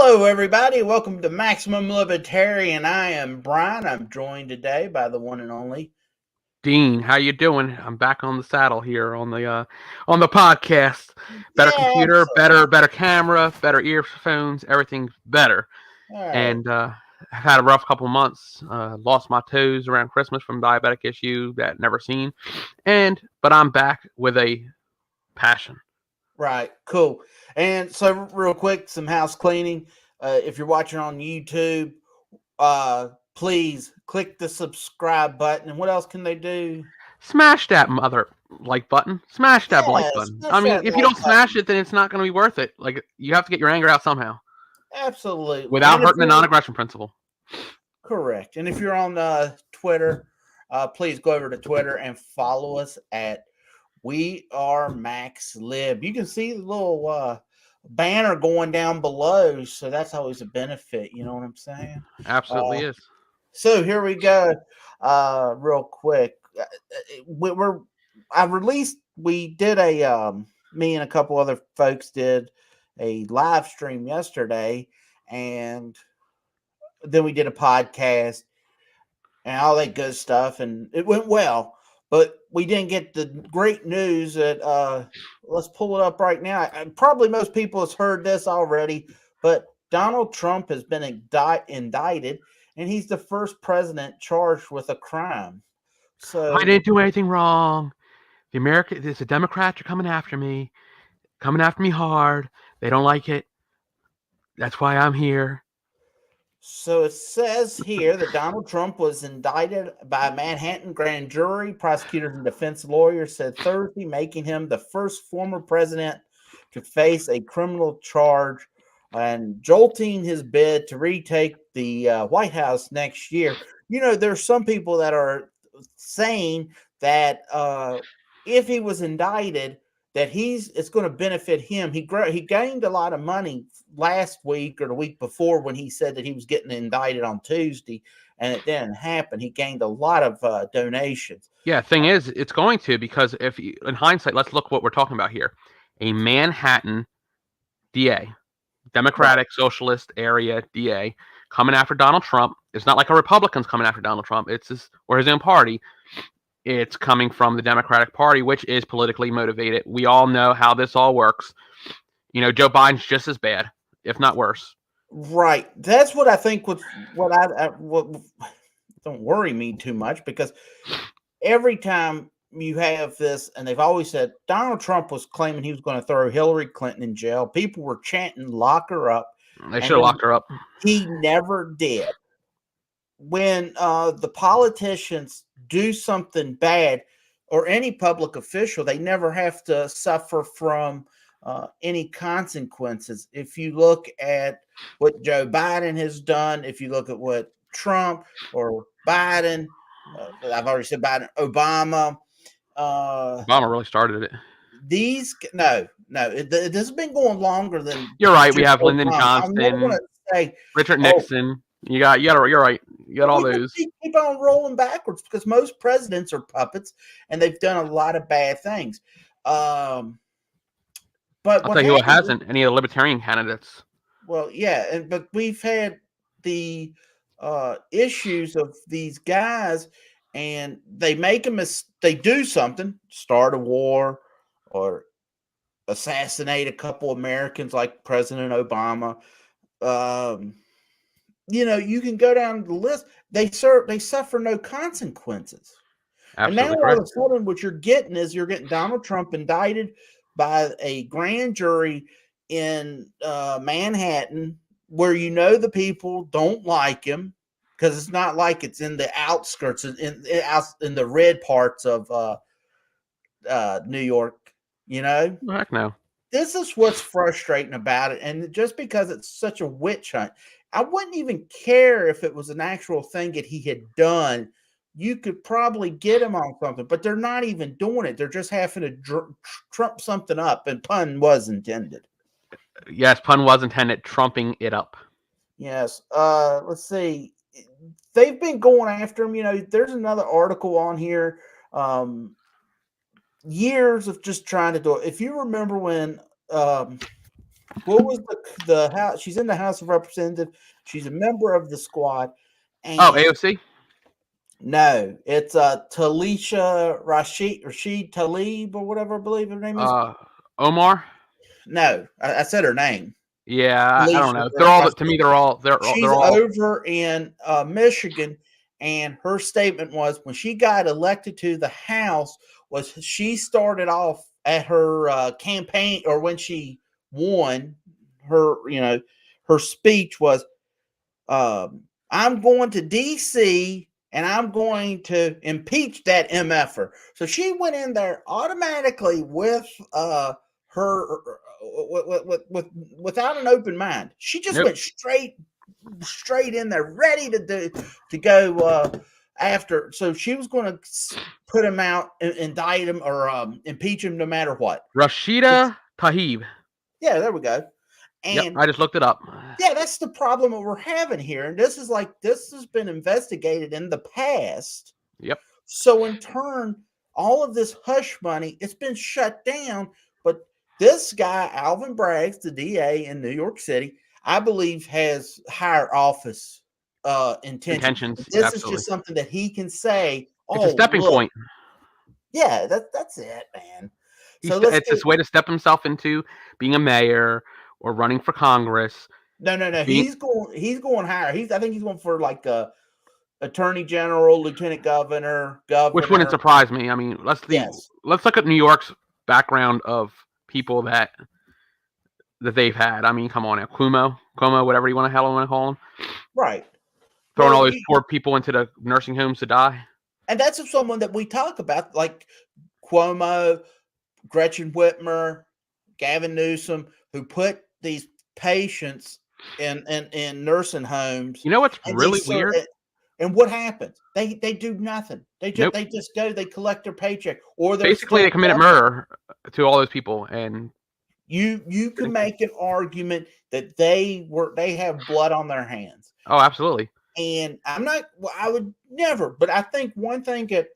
Hello, everybody. Welcome to Maximum Libertarian. I am Brian. I'm joined today by the one and only Dean. How you doing? I'm back on the saddle here on the podcast. Better computer, Yes. better camera, better earphones, everything's better. All right. And I've had a rough couple months. Lost my toes around Christmas from diabetic issue that never seen. But I'm back with a passion. Right. Cool. And so, real quick, some house cleaning. If you're watching on YouTube, please click the subscribe button. And what else can they do? Smash that mother like button. Smash that like Yes, button. I smash mean, that if you like don't button. smash it, then it's not going to be worth it. Like you have to get your anger out somehow Absolutely. without And if hurting the you're non-aggression principle. correct, and if you're on Twitter, please go over to Twitter and follow us at We Are Max Lib. You can see the little banner going down below, so that's always a benefit. You know what I'm saying? Absolutely Uh, is. so here we go. Real quick, we're I released. We did a me and a couple other folks did a live stream yesterday, and then we did a podcast and all that good stuff, and it went well. But we didn't get the great news that let's pull it up right now. And probably most people has heard this already, but Donald Trump has been indicted, and he's the first president charged with a crime. I So, didn't do anything wrong. The Democrats are coming after me hard. They don't like it. That's why I'm here. So it says here that Donald Trump was indicted by a Manhattan grand jury. Prosecutors and defense lawyers said Thursday, making him the first former president to face a criminal charge and jolting his bid to retake the White House next year. You know, there's some people that are saying that if he was indicted, that it's going to benefit him. He gained a lot of money last week or the week before when he said that he was getting indicted on Tuesday, and it didn't happen. He gained a lot of donations. Yeah, thing is, it's going to because in hindsight, let's look what we're talking about here. A Manhattan DA, Right. Democratic Socialist area DA, coming after Donald Trump. It's not like a Republican's coming after Donald Trump. It's his own party. It's coming from the Democratic Party, which is politically motivated. We all know how this all works. Joe Biden's just as bad, if not worse. Right. That's what I think. What don't worry me too much because every time you have this, and they've always said Donald Trump was claiming he was going to throw Hillary Clinton in jail. People were chanting, "Lock her up," They and should have then locked her up. he never did. When the politicians do something bad, or any public official, they never have to suffer from any consequences. If you look at what Joe Biden has done, if you look at what Trump or Biden, I've already said Biden, Obama, uh, Obama really started it. this has been going longer than You're right. We just have Lyndon Obama. I'm never going Johnson, to say, Richard oh, Nixon. You're right. You got but all we just those. keep on rolling backwards because most presidents are puppets and they've done a lot of bad things. Um, but I'll what tell you who happens is, hasn't. Any of the libertarian candidates. well, yeah, but we've had the issues of these guys, and they make they do something, start a war or assassinate a couple Americans like President Obama. Um, you can go down the list. They suffer no consequences. And now Absolutely all of correct. a sudden, what you're getting is you're getting Donald Trump indicted by a grand jury in Manhattan, where the people don't like him because it's not like it's in the outskirts, in the red parts of New York. You know, Heck no. this is what's frustrating about it, and just because it's such a witch hunt, I wouldn't even care if it was an actual thing that he had done. You could probably get him on something, but they're not even doing it. They're just having to trump something up, and pun was intended. Yes, pun was intended. Trumping it up. Yes. Let's see. They've been going after him. There's another article on here. Years of just trying to do it. If you remember when What was the house? She's in the House of Representatives. She's a member of the squad, Oh, and AOC. no, it's Talisha Rashid Talib or whatever I believe her name is. Omar. No, I said her name. Yeah, I don't Talisha know. They're all to Rashid. me. They're She's all over in Michigan, and her statement was when she got elected to the House was she started off at her campaign, or when she won her speech was, I'm going to DC and I'm going to impeach that MFer. So she went in there automatically with her without an open mind. She just nope. went straight in there, ready to go after. So she was going to put him out, indict him, or impeach him, no matter what. Rashida Tlaib. Yeah, there we go. Yep, And I just looked it up. yeah, that's the problem that we're having here. And this has been investigated in the past. Yep. So in turn, all of this hush money, it's been shut down. But this guy, Alvin Braggs, the DA in New York City, I believe has higher office intention. Intentions. Yeah, This is absolutely. just something that he can say, It's a oh, stepping look, point. yeah, that's it, man. So let's It's get this way to step himself into being a mayor or running for Congress. no. Being, He's going higher. I think he's going for like attorney general, lieutenant governor, which wouldn't governor. surprise me. I mean, Yes, let's look at New York's background of people that they've had. I mean, come on now, Cuomo, whatever you want to hell want to call him, right. throwing all Well, those poor people into the nursing homes to die. and that's someone that we talk about, like Cuomo, Gretchen Whitmer, Gavin Newsom, who put these patients in nursing homes, You know what's and they really serve. weird? And what happens? They do nothing. Nope. They just go. They collect their paycheck, or they're Basically, still they committed murder to all those people, and you can make an argument that they have blood on their hands. oh, absolutely. And I'm not, well, I would never, but I think one thing that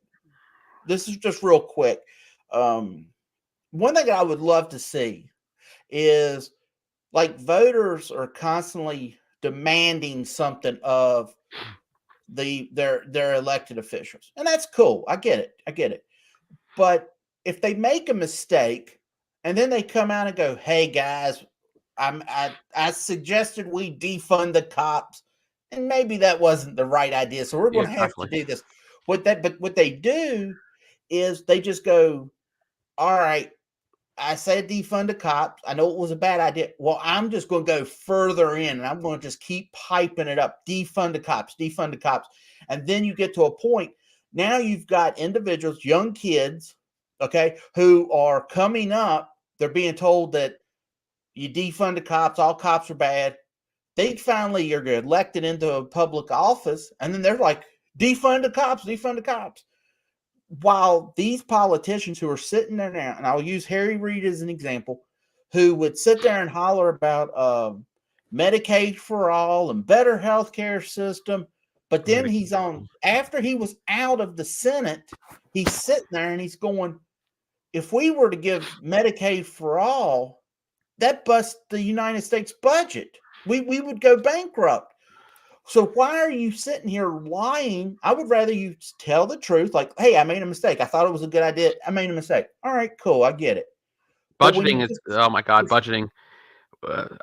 this is just real quick. One thing that I would love to see is like voters are constantly demanding something of their elected officials. And that's cool. I get it. But if they make a mistake and then they come out and go, "Hey guys, I suggested we defund the cops, and maybe that wasn't the right idea. So we're Yeah, going to have to exactly. do this." But what they do is they just go, "All right, I said defund the cops. I know it was a bad idea. Well, I'm just going to go further in, and I'm going to just keep piping it up. Defund the cops, defund the cops." And then you get to a point. Now you've got individuals, young kids, okay, who are coming up. They're being told that you defund the cops, all cops are bad. They finally are elected into a public office, and then they're like, defund the cops, defund the cops. While these politicians who are sitting there now, and I'll use Harry Reid as an example, who would sit there and holler about Medicaid for all and better healthcare system, but then he's on, after he was out of the Senate, he's sitting there and he's going, if we were to give Medicaid for all, that busts the United States budget. We would go bankrupt. So why are you sitting here lying? I would rather you tell the truth. Like, hey, I made a mistake. I thought it was a good idea. I made a mistake. All right, cool. I get it. But when you Budgeting is just, oh my god, budgeting.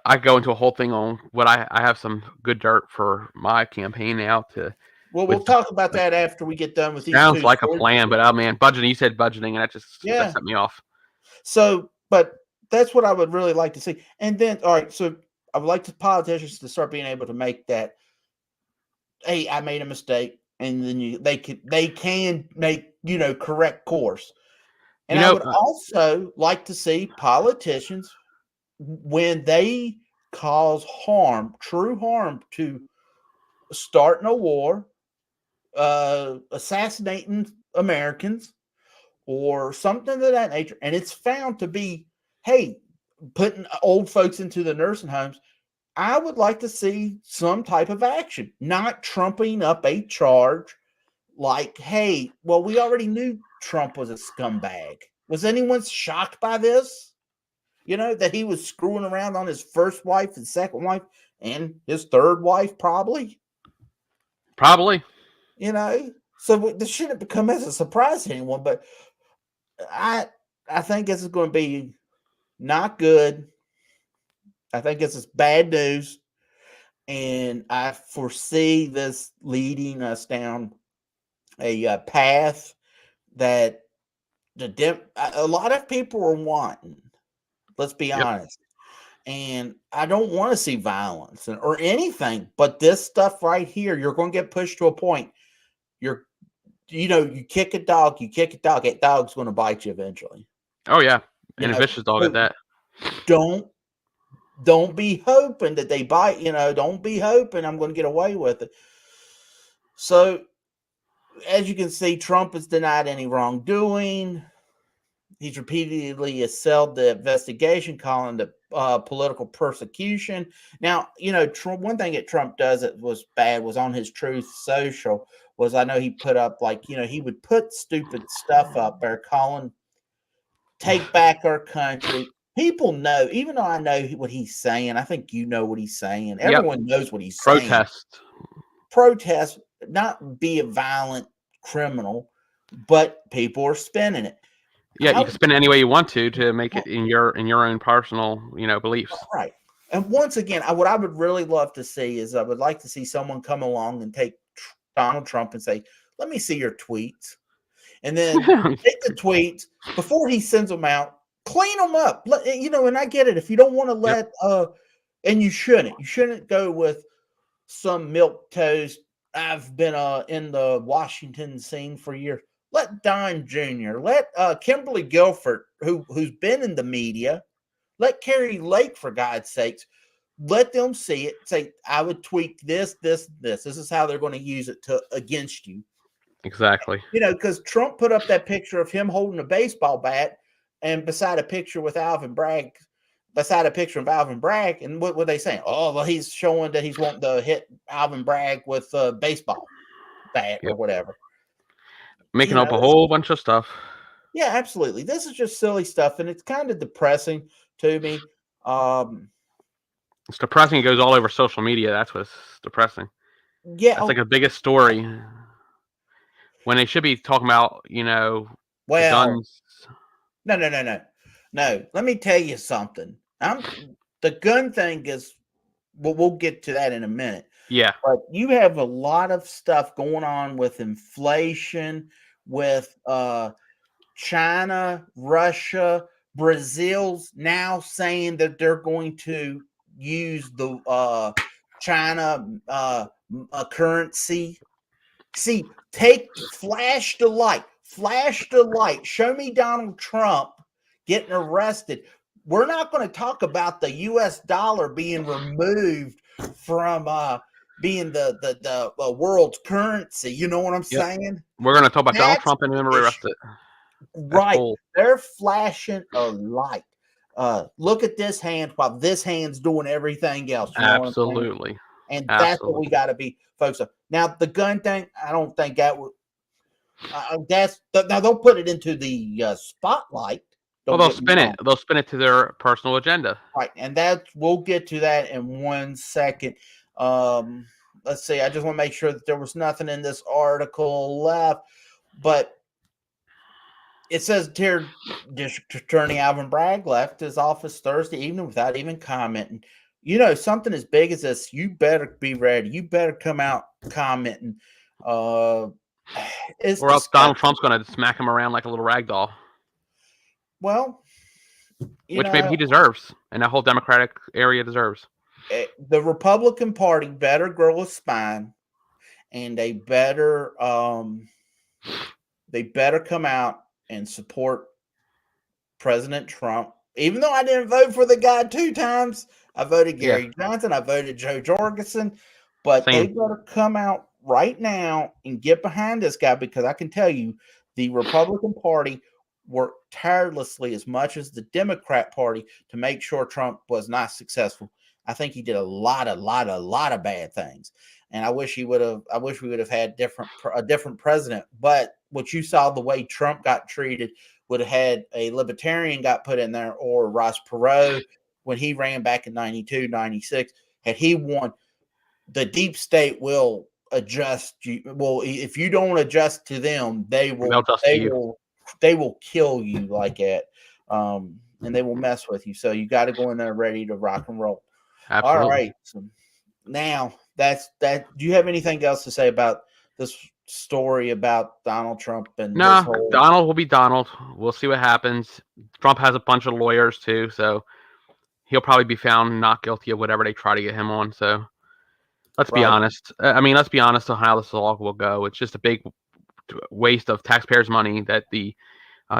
I go into a whole thing on what I have some good dirt for my campaign now to well, with we'll talk about that after we get done with these sounds two like a stories. plan, but oh man, budgeting. You said budgeting, and that Yeah. set me off. So, but that's what I would really like to see. And then, all right, so I would like the politicians to start being able to make that. Hey, I made a mistake, and then they can make correct course. And You I know, would also like to see politicians when they cause harm, true harm, to starting a war, assassinating Americans, or something of that nature, and it's found to be, hey, putting old folks into the nursing homes. I would like to see some type of action, not trumping up a charge like, hey, well, we already knew Trump was a scumbag. Was anyone shocked by this? that he was screwing around on his first wife and second wife and his third wife, probably. Probably. So this shouldn't come as a surprise to anyone. But I think this is going to be not good. I think this is bad news, and I foresee this leading us down a path that a lot of people are wanting. Let's be Yep. honest. And I don't want to see violence or anything, but this stuff right here, you're going to get pushed to a point. You kick a dog, that dog's going to bite you eventually. Oh yeah, and a vicious dog at that. Don't be hoping that they bite. Don't be hoping I'm going to get away with it. So, as you can see, Trump has denied any wrongdoing. He's repeatedly assailed the investigation, calling it political persecution. Now, Trump, one thing that Trump does that was bad was on his Truth Social. I know he put up he would put stupid stuff up there calling take back our country. People know, even though I know what he's saying, I think you know what he's saying. Everyone knows what he's saying. Protest, not be a violent criminal, but people are spinning it. Yeah, you can spin it any way you want to make it in your own personal, beliefs. Right. And once again, what I would really love to see is I would like to see someone come along and take Donald Trump and say, "Let me see your tweets," and then take the tweets before he sends them out, clean them up. And I get it. If you don't want to let, and you shouldn't go with some milk toast. I've been in the Washington scene for years. Let Don Jr., let Kimberly Guilford, who's been in the media, let Carrie Lake, for God's sakes, let them see it. Say, I would tweak this. This is how they're going to use it against you. Exactly. Because Trump put up that picture of him holding a baseball bat, and beside a picture of Alvin Bragg, and what were they saying? Oh, well, he's showing that he's wanting to hit Alvin Bragg with a baseball bat or whatever. Making up a whole bunch of stuff. Yeah, absolutely. This is just silly stuff, and it's kind of depressing to me. It's depressing. It goes all over social media. That's what's depressing. Yeah, that's like the biggest story. When they should be talking about, the guns. No. Let me tell you something. The gun thing is, we'll get to that in a minute. Yeah. But you have a lot of stuff going on with inflation, with China, Russia, Brazil's now saying that they're going to use the China currency. See, flash the light. Show me Donald Trump getting arrested. We're not going to talk about the U.S. dollar being removed from being the world's currency. You know what I'm saying? We're going to talk about Donald Trump and him arrested. Right. They're flashing a light. Look at this hand while this hand's doing everything else. You know Absolutely. And that's what we got to be focused on. Now, the gun thing, I don't think that would. Now they'll put it into the spotlight. Well, they'll spin it. They'll spin it to their personal agenda. Right, and we'll get to that in 1 second. Let's see. I just want to make sure that there was nothing in this article left, but it says here, District Attorney Alvin Bragg left his office Thursday evening without even commenting. Something as big as this, you better be ready. You better come out commenting. Or else Donald Trump's going to smack him around like a little rag doll. Well, which maybe he deserves, and that whole Democratic area deserves. The Republican Party better grow a spine, and they better come out and support President Trump. Even though I didn't vote for the guy 2 times, I voted Gary Johnson, I voted Joe Jorgensen, but they better come out right now and get behind this guy, because I can tell you the Republican Party worked tirelessly as much as the Democrat Party to make sure Trump was not successful. I think he did a lot of bad things. And I wish he would have. I wish we would have had a different president. But what you saw, the way Trump got treated, would have had a libertarian got put in there, or Ross Perot when he ran back in 92, 96. Had he won, the deep state will adjust you. Well, if you don't adjust to them, They'll adjust to you. they will kill you like that. And they will mess with you. So you got to go in there ready to rock and roll. All Absolutely. right. So now that's that. Do you have anything else to say about this story about Donald Trump and his No, whole? Donald will be Donald. We'll see what happens. Trump has a bunch of lawyers too, so he'll probably be found not guilty of whatever they try to get him on. So let's be Right. honest. I mean, let's be honest on how this all will go. It's just a big waste of taxpayers' money that the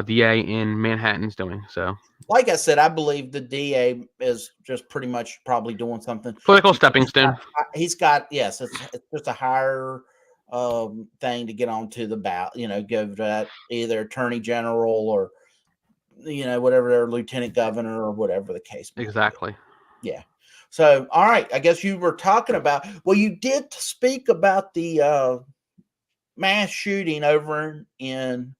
DA in Manhattan's doing. So, Like I said, I believe the DA is just pretty much probably doing something. political stepping stone. He's got yes, it's just a higher thing to get onto the ballot. Go to that either attorney general or whatever their lieutenant governor or whatever the case may be. Exactly. Yeah. So, all right. I guess you were talking about. Well, you did speak about the mass shooting over in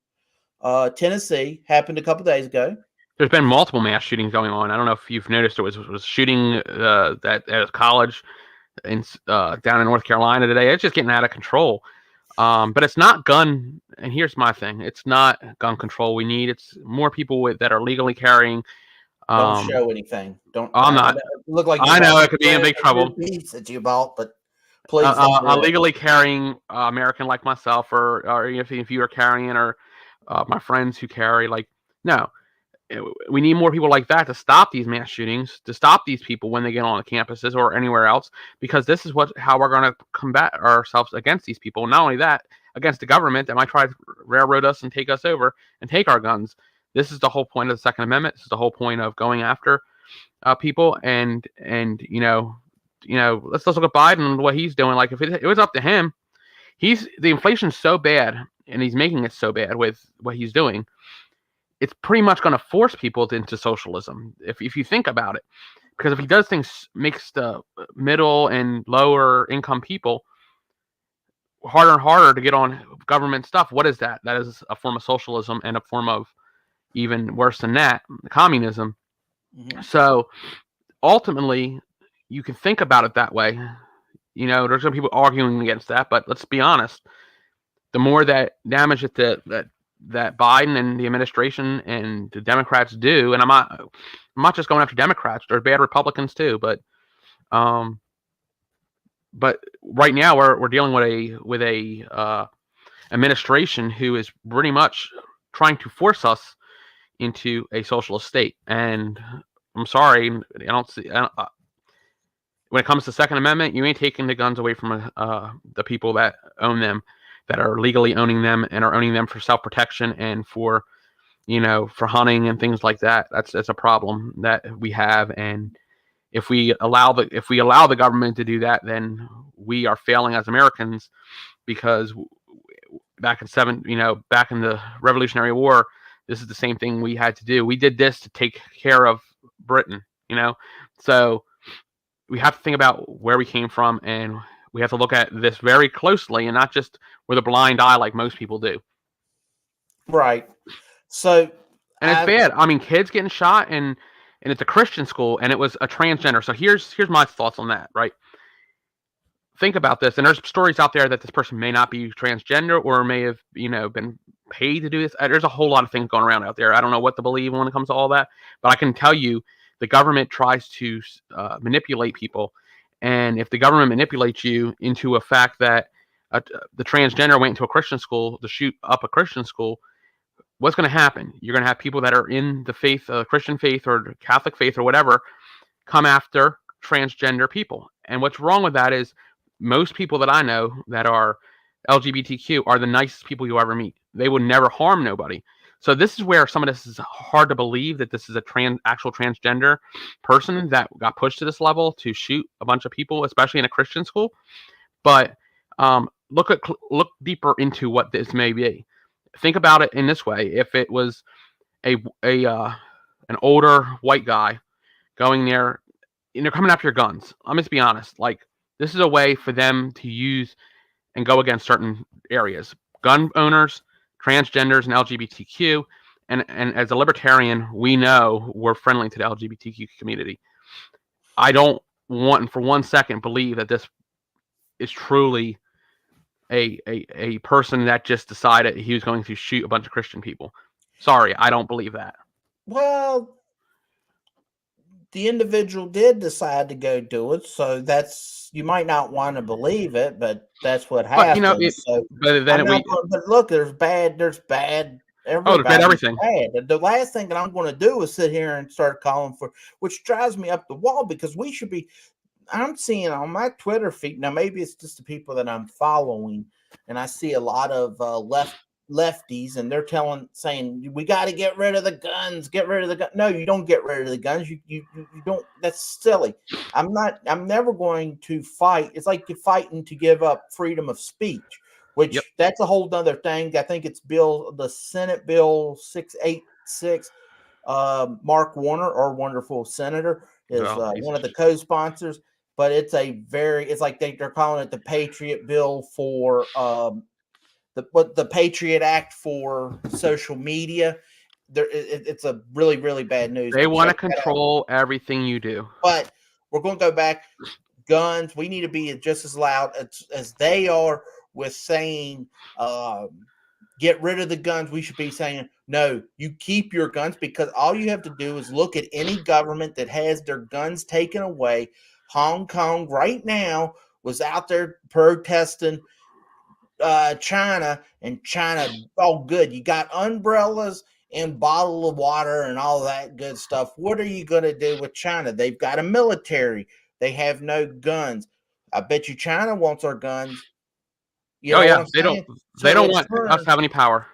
Tennessee. Happened a couple days ago. There's been multiple mass shootings going on. I don't know if you've noticed. It was shooting that at a college in down in North Carolina today. It's just getting out of control. But it's not gun. And here's my thing: it's not gun control we need. It's more people that are legally carrying. Don't show anything. Don't. I'm not. Look like I know it could be in big trouble. Piece that you bought, but please don't. A legally carrying American like myself, or if you are carrying, or my friends who carry, like, no. We need more people like that to stop these mass shootings, to stop these people when they get on the campuses or anywhere else, because this is how we're going to combat ourselves against these people. Not only that, against the government that might try to railroad us and take us over and take our guns. This is the whole point of the Second Amendment. This is the whole point of going after people. And let's look at Biden and what he's doing. Like, if it was up to him, the inflation's so bad, and he's making it so bad with what he's doing. It's pretty much going to force people into socialism, if you think about it. Because if he does things, makes the middle and lower income people harder and harder to get on government stuff. What is that? That is a form of socialism, and a form of, even worse than that, communism. Mm-hmm. So ultimately, you can think about it that way. There's some people arguing against that, but let's be honest. The more that damage that Biden and the administration and the Democrats do, and I'm not just going after Democrats. There's bad Republicans too, but right now we're dealing with a administration who is pretty much trying to force us into a socialist state. And I'm sorry, I don't see. When it comes to Second Amendment, you ain't taking the guns away from the people that own them, that are legally owning them and are owning them for self-protection and for hunting and things like that. That's a problem that we have. And if we allow the government to do that, then we are failing as Americans, because back in the Revolutionary War, this is the same thing we had to do. We did this to take care of Britain, so we have to think about where we came from, and we have to look at this very closely, and not just with a blind eye like most people do. Right. So, and it's bad. I mean, kids getting shot, and it's a Christian school, and it was a transgender. So here's my thoughts on that. Right. Think about this, and there's stories out there that this person may not be transgender, or may have been paid to do this. There's a whole lot of things going around out there. I don't know what to believe when it comes to all that, but I can tell you, the government tries to manipulate people. And if the government manipulates you into a fact that the transgender went into a Christian school to shoot up a Christian school, what's going to happen? You're going to have people that are in the faith, Christian faith or Catholic faith or whatever, come after transgender people. And what's wrong with that is most people that I know that are LGBTQ are the nicest people you'll ever meet. They would never harm nobody. So this is where some of this is hard to believe, that this is a actual transgender person that got pushed to this level to shoot a bunch of people, especially in a Christian school. But look deeper into what this may be. Think about it in this way: if it was an older white guy going there and they're coming after your guns. I'm just be honest. Like, this is a way for them to use and go against certain areas. Gun owners, transgenders, and LGBTQ. And as a libertarian, we know we're friendly to the LGBTQ community. I don't want for one second believe that this is truly a person that just decided he was going to shoot a bunch of Christian people. Sorry, I don't believe that. Well, the individual did decide to go do it, so that's, you might not want to believe it, but that's what But happened. So but then I'm not going. But look, there's bad. there's bad Everybody's everything. bad. The last thing that I'm going to do is sit here and start calling for, which drives me up the wall, because we should be. I'm seeing on my Twitter feed now. Maybe it's just the people that I'm following, and I see a lot of lefties, and they're saying we got to get rid of the guns. Get rid of the gun. No, you don't get rid of the guns. You don't. That's silly. I'm never going to fight. It's like you're fighting to give up freedom of speech, which Yep. that's a whole other thing. I think it's the Senate Bill 686. Mark Warner, our wonderful senator, is one of the co-sponsors. But it's like they're calling it the Patriot Bill for the Patriot Act for social media. It's a really, really bad news. They But want to control everything you do. But we're going to go back. Guns. We need to be just as loud as they are with saying, get rid of the guns. We should be saying, no, you keep your guns, because all you have to do is look at any government that has their guns taken away. Hong Kong right now was out there protesting China, and China, oh, good. You got umbrellas and bottle of water and all that good stuff. What are you going to do with China? They've got a military. They have no guns. I bet you China wants our guns. You know what I'm saying? They don't want us to have any power.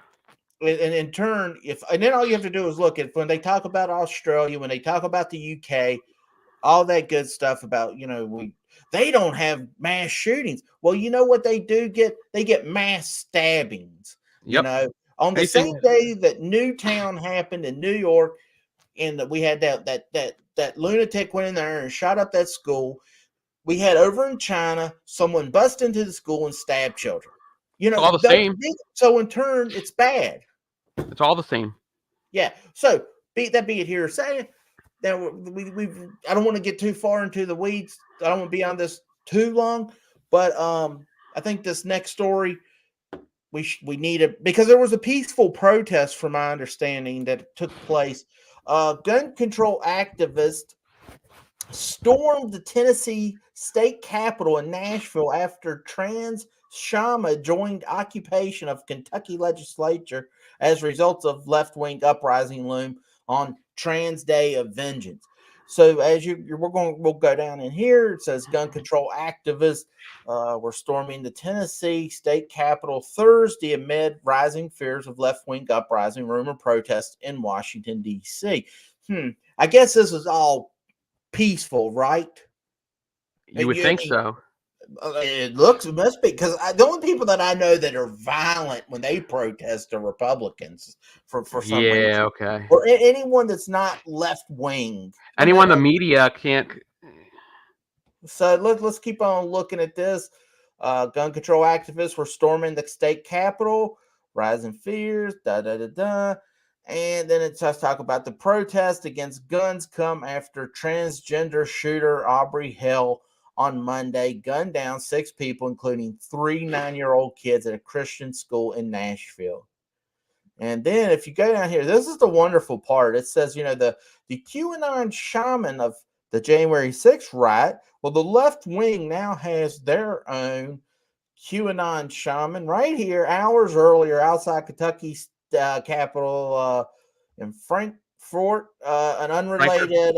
And in turn, and then all you have to do is look at when they talk about Australia, when they talk about the UK, all that good stuff about, they don't have mass shootings. Well, you know what they do get? They get mass stabbings. Yep. On the same day that Newtown happened in New York, and that we had that lunatic went in there and shot up that school. We had over in China someone bust into the school and stab children. All the same. So in turn, it's bad. It's all the same. Yeah. So be it here or saying. Now I don't want to get too far into the weeds. I don't want to be on this too long, but I think this next story we need it, because there was a peaceful protest, from my understanding, that took place. Gun control activists stormed the Tennessee state capitol in Nashville after trans Shama joined occupation of Kentucky legislature as a result of left-wing uprising loom on Trans Day of Vengeance. So as we'll go down in here. It says gun control activists were storming the Tennessee state capitol Thursday amid rising fears of left-wing uprising, rumor protests in Washington, D.C. I guess this is all peaceful, right? You would think so. It must be, because the only people that I know that are violent when they protest are Republicans for some reason. Yeah, okay. Or anyone that's not left wing. Anyone the media can't. So let's keep on looking at this. Gun control activists were storming the state capitol, rising fears, and then it starts talking about the protest against guns come after transgender shooter Aubrey Hale on Monday gunned down 6 people, including 3 9-year-old kids at a Christian school in Nashville. And then if you go down here, this is the wonderful part. It says, the QAnon shaman of the January 6th riot. Well, the left wing now has their own QAnon shaman right here, hours earlier, outside Kentucky's capital in Frankfort, an unrelated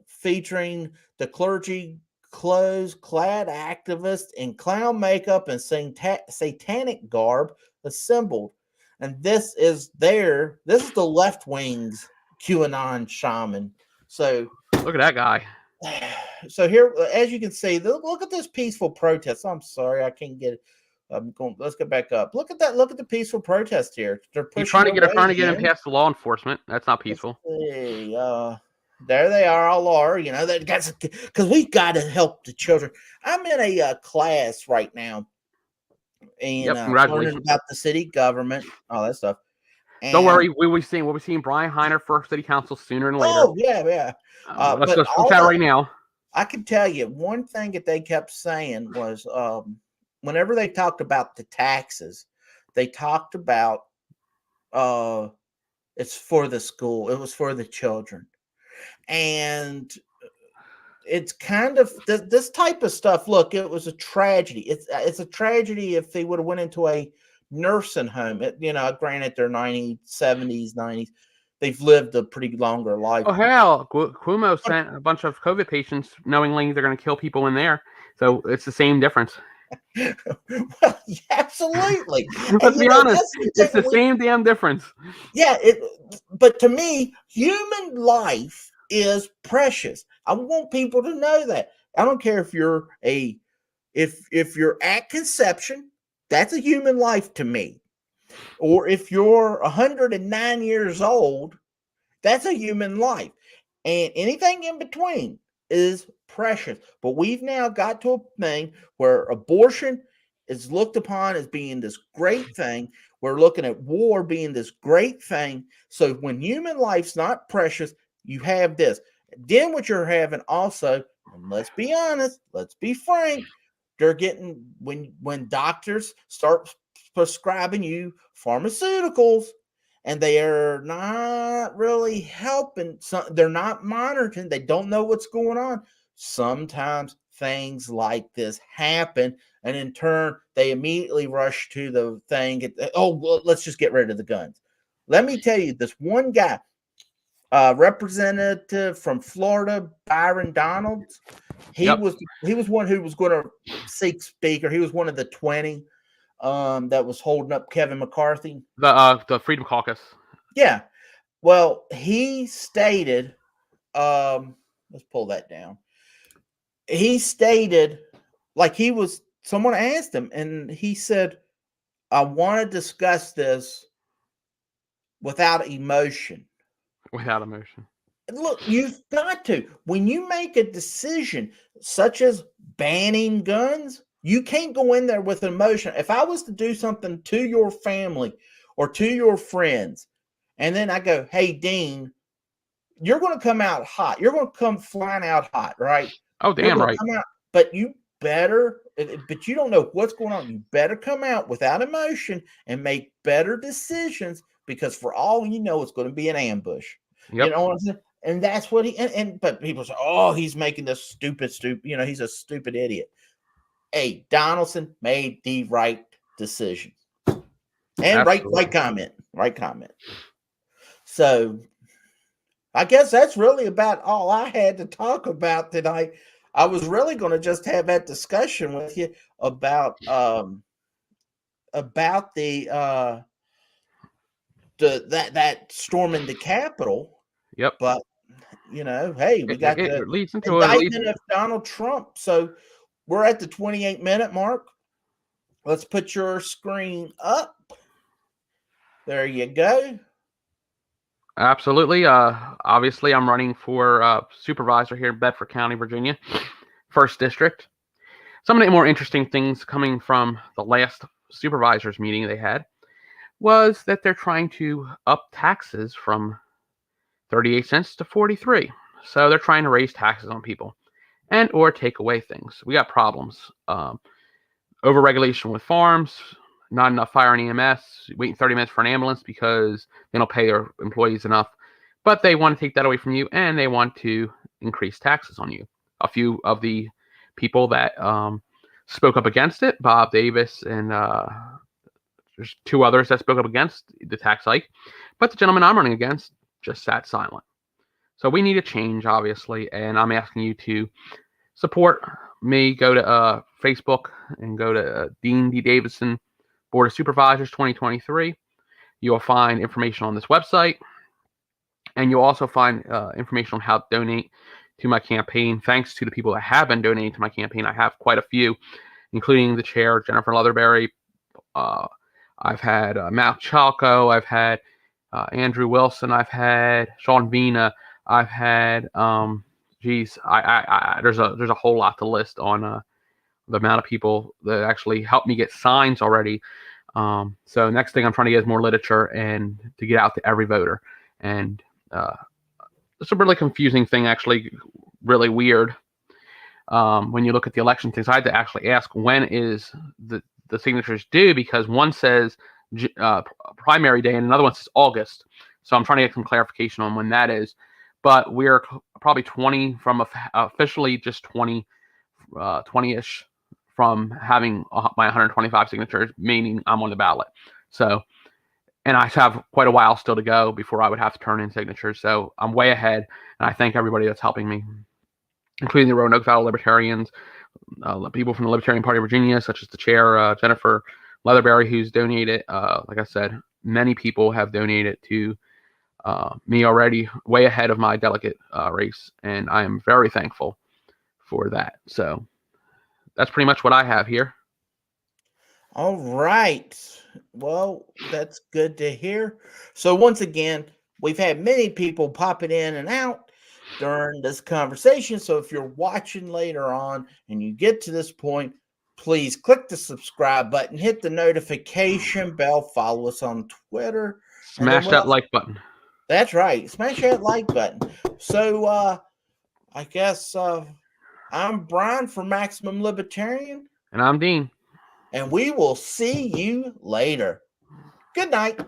featuring the clergy clothes-clad activists in clown makeup and satanic garb assembled. And this is the left wing's QAnon shaman. So look at that guy. So here, as you can see, look at this peaceful protest. I'm sorry, I can't get it. Let's get back up. Look at that. Look at the peaceful protest here. They're trying to get him past the law enforcement. That's not peaceful. Let's see. There they all are. That got because we've got to help the children. I'm in a class right now and Yep, learning congratulations. about the city government, all that stuff. Don't And worry, we'll be seeing Brian Heiner for city council sooner than later. oh yeah, yeah. Let's But let's all chat the right now. I can tell you one thing that they kept saying was whenever they talked about the taxes, they talked about uh, it's for the school. It was for the children, and it's kind of this type of stuff. Look, it was a tragedy. It's a tragedy if they would have went into a nursing home. Granted, they're 90s, 70s, 90s. They've lived a pretty longer life. Oh hell, Cuomo sent a bunch of COVID patients knowingly they're going to kill people in there. So it's the same difference. Well, yeah, absolutely. And Let's be honest, that's the it's thing. the same damn difference. Yeah, but to me, human life is precious. I want people to know that. I don't care if you're if you're at conception, that's a human life to me. Or if you're 109 years old, that's a human life. And anything in between is precious. But we've now got to a thing where abortion is looked upon as being this great thing. We're looking at war being this great thing. So when human life's not precious, you have this. Then what you're having also, and let's be honest, let's be frank, they're getting when doctors start prescribing you pharmaceuticals and they are not really helping. They're not monitoring. They don't know what's going on. Sometimes things like this happen, and in turn, they immediately rush to the thing. Oh, well, let's just get rid of the guns. Let me tell you, this one guy, representative from Florida, Byron Donalds, he Yep. was he was one who was going to seek speaker. He was one of the 20 that was holding up Kevin McCarthy. The Freedom Caucus. Yeah. Well, he stated, let's pull that down. He stated, like someone asked him, and he said, I want to discuss this without emotion. Without emotion. Look, you've got to. When you make a decision such as banning guns, you can't go in there with emotion. If I was to do something to your family or to your friends, and then I go, hey, Dean, you're going to come out hot. You're going to come flying out hot, right? Oh You're damn going to right. come out, but but you don't know what's going on. You better come out without emotion and make better decisions because for all you know, it's going to be an ambush. You Yep. know what I'm saying? And that's what but people say, oh, he's making this stupid, he's a stupid idiot. Hey, Donaldson made the right decision. And right Absolutely. comment. Right comment. So I guess that's really about all I had to talk about tonight. I was really going to just have that discussion with you about that storming the Capitol, Yep. but hey, we got the It leads into it. It leads. indictment of Donald Trump. So we're at the 28-minute mark. Let's put your screen up. There you go. Absolutely. Obviously, I'm running for supervisor here in Bedford County, Virginia, first district. Some of the more interesting things coming from the last supervisors meeting they had was that they're trying to up taxes from 38 cents to 43. So they're trying to raise taxes on people and or take away things. We got problems. Overregulation with farms, not enough fire and EMS, waiting 30 minutes for an ambulance because they don't pay their employees enough. But they want to take that away from you and they want to increase taxes on you. A few of the people that spoke up against it, Bob Davis and there's two others that spoke up against the tax hike. But the gentleman I'm running against just sat silent. So we need a change, obviously, and I'm asking you to support me. Go to Facebook and go to Dean D. Davidson Board of Supervisors 2023. You'll find information on this website, and you'll also find information on how to donate to my campaign. Thanks to the people that have been donating to my campaign, I have quite a few, including the chair, Jennifer Leatherberry. I've had Matt Chalco. I've had Andrew Wilson. I've had Sean Vina. I've had geez, there's a whole lot to list on the amount of people that actually helped me get signs already. So next thing I'm trying to get is more literature and to get out to every voter. And it's a really confusing thing, actually, really weird. When you look at the election things, I had to actually ask when is the signatures due, because one says primary day and another one says August. So I'm trying to get some clarification on when that is. But we're probably 20 from officially just 20-ish from having my 125 signatures, meaning I'm on the ballot. So, and I have quite a while still to go before I would have to turn in signatures. So I'm way ahead, and I thank everybody that's helping me, including the Roanoke Valley Libertarians, people from the Libertarian Party of Virginia, such as the chair, Jennifer Leatherberry, who's donated. Like I said, many people have donated to me already, way ahead of my delegate race, and I am very thankful for that. So that's pretty much what I have here. All right. Well, that's good to hear. So once again, we've had many people popping in and out during this conversation. So if you're watching later on and you get to this point, please click the subscribe button, hit the notification bell, follow us on Twitter. Smash that like button. That's right. Smash that like button. So I guess I'm Brian from Maximum Libertarian. And I'm Dean. And we will see you later. Good night.